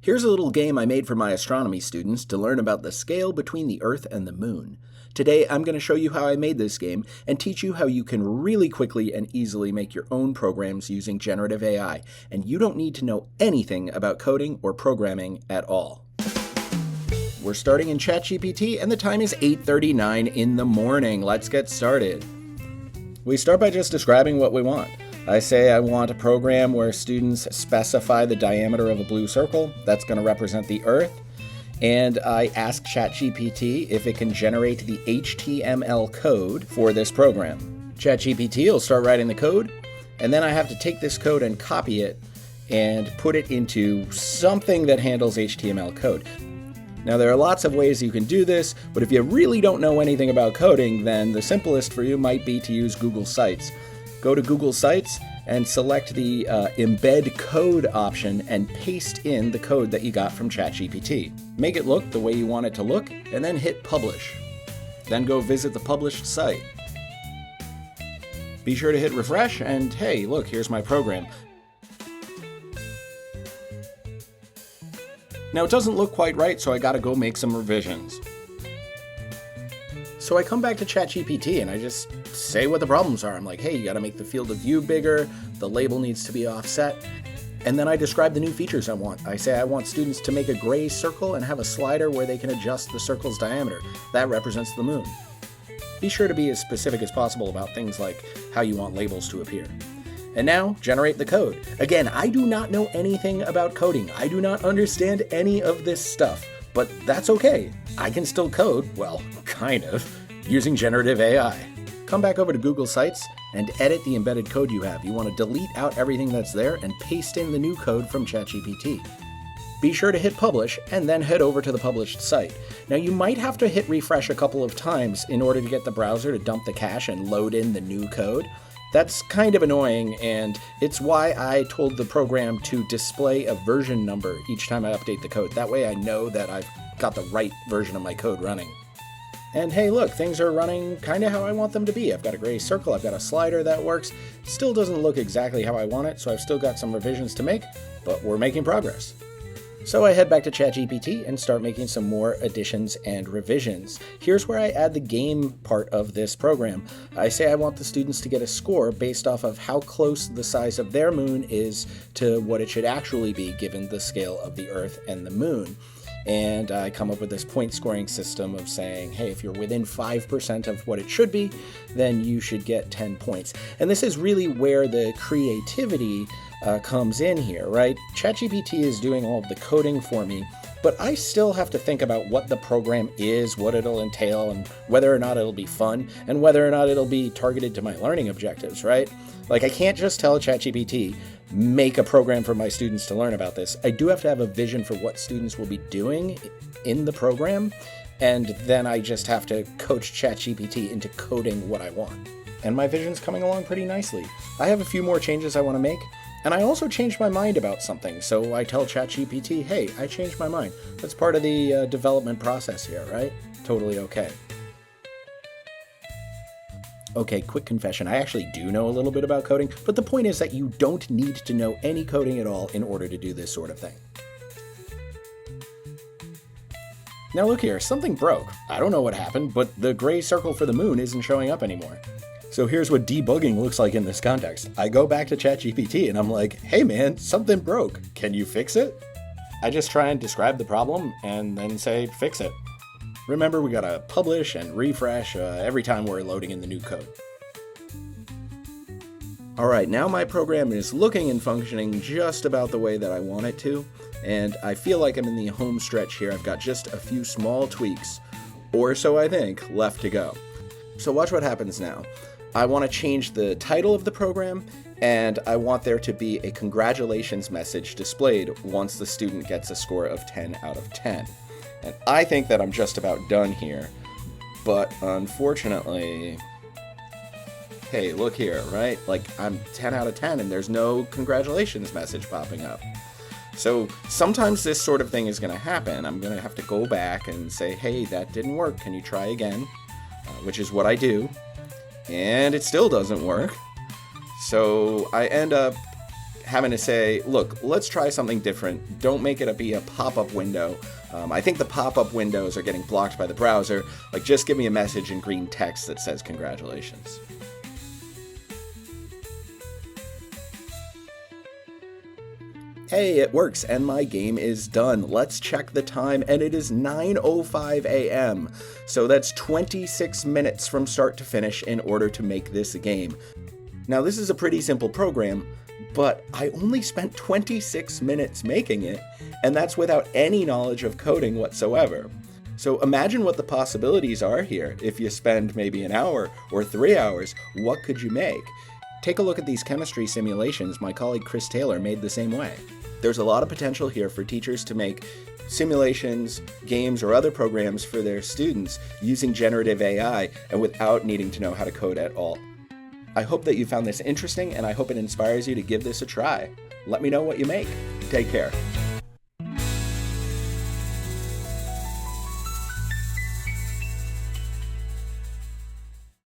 Here's a little game I made for my astronomy students to learn about the scale between the Earth and the Moon. Today, I'm going to show you how I made this game and teach you how you can really quickly and easily make your own programs using generative AI, and you don't need to know anything about coding or programming at all. We're starting in ChatGPT, and the time is 8:39 in the morning. Let's get started. We start by just describing what we want. I say I want a program where students specify the diameter of a blue circle. That's going to represent the Earth. And I ask ChatGPT if it can generate the HTML code for this program. ChatGPT will start writing the code, and then I have to take this code and copy it and put it into something that handles HTML code. Now, there are lots of ways you can do this, but if you really don't know anything about coding, then the simplest for you might be to use Google Sites. Go to Google Sites and select the embed code option and paste in the code that you got from ChatGPT. Make it look the way you want it to look, and then hit publish. Then go visit the published site. Be sure to hit refresh, and hey, look, here's my program. Now, it doesn't look quite right, so I gotta go make some revisions. So I come back to ChatGPT and I just say what the problems are. I'm like, hey, you gotta make the field of view bigger, the label needs to be offset, and then I describe the new features I want. I say I want students to make a gray circle and have a slider where they can adjust the circle's diameter. That represents the moon. Be sure to be as specific as possible about things like how you want labels to appear. And now, generate the code. Again, I do not know anything about coding. I do not understand any of this stuff. But that's okay. I can still code, well, kind of, using generative AI. Come back over to Google Sites and edit the embedded code you have. You want to delete out everything that's there and paste in the new code from ChatGPT. Be sure to hit publish and then head over to the published site. Now, you might have to hit refresh a couple of times in order to get the browser to dump the cache and load in the new code. That's kind of annoying, and it's why I told the program to display a version number each time I update the code. That way I know that I've got the right version of my code running. And hey, look, things are running kind of how I want them to be. I've got a gray circle, I've got a slider that works. Still doesn't look exactly how I want it, so I've still got some revisions to make, but we're making progress. So I head back to ChatGPT and start making some more additions and revisions. Here's where I add the game part of this program. I say I want the students to get a score based off of how close the size of their moon is to what it should actually be given the scale of the Earth and the moon. And I come up with this point scoring system of saying, hey, if you're within 5% of what it should be, then you should get 10 points. And this is really where the creativity comes in here, right? ChatGPT is doing all of the coding for me, but I still have to think about what the program is, what it'll entail, and whether or not it'll be fun, and whether or not it'll be targeted to my learning objectives, right? Like, I can't just tell ChatGPT, make a program for my students to learn about this. I do have to have a vision for what students will be doing in the program, and then I just have to coach ChatGPT into coding what I want. And my vision's coming along pretty nicely. I have a few more changes I want to make, and I also changed my mind about something, so I tell ChatGPT, hey, I changed my mind. That's part of the development process here, right? Totally okay. Okay, quick confession, I actually do know a little bit about coding, but the point is that you don't need to know any coding at all in order to do this sort of thing. Now look here, something broke. I don't know what happened, but the gray circle for the moon isn't showing up anymore. So here's what debugging looks like in this context. I go back to ChatGPT and I'm like, hey man, something broke. Can you fix it? I just try and describe the problem and then say, fix it. Remember, we gotta publish and refresh every time we're loading in the new code. All right, now my program is looking and functioning just about the way that I want it to, and I feel like I'm in the home stretch here. I've got just a few small tweaks, or so I think, left to go. So watch what happens now. I want to change the title of the program, and I want there to be a congratulations message displayed once the student gets a score of 10 out of 10. And I think that I'm just about done here, but unfortunately, hey, look here, right? Like, I'm 10 out of 10 and there's no congratulations message popping up. So sometimes this sort of thing is going to happen. I'm going to have to go back and say, hey, that didn't work. Can you try again? Which is what I do. And it still doesn't work. So I end up having to say, look, let's try something different. Don't make it be a pop-up window. I think the pop-up windows are getting blocked by the browser. Like, just give me a message in green text that says congratulations. Hey, it works, and my game is done. Let's check the time, and it is 9:05 a.m. So that's 26 minutes from start to finish in order to make this game. Now, this is a pretty simple program, but I only spent 26 minutes making it, and that's without any knowledge of coding whatsoever. So imagine what the possibilities are here. If you spend maybe an hour or 3 hours, what could you make? Take a look at these chemistry simulations. My colleague Chris Taylor made the same way. There's a lot of potential here for teachers to make simulations, games, or other programs for their students using generative AI and without needing to know how to code at all. I hope that you found this interesting, and I hope it inspires you to give this a try. Let me know what you make. Take care.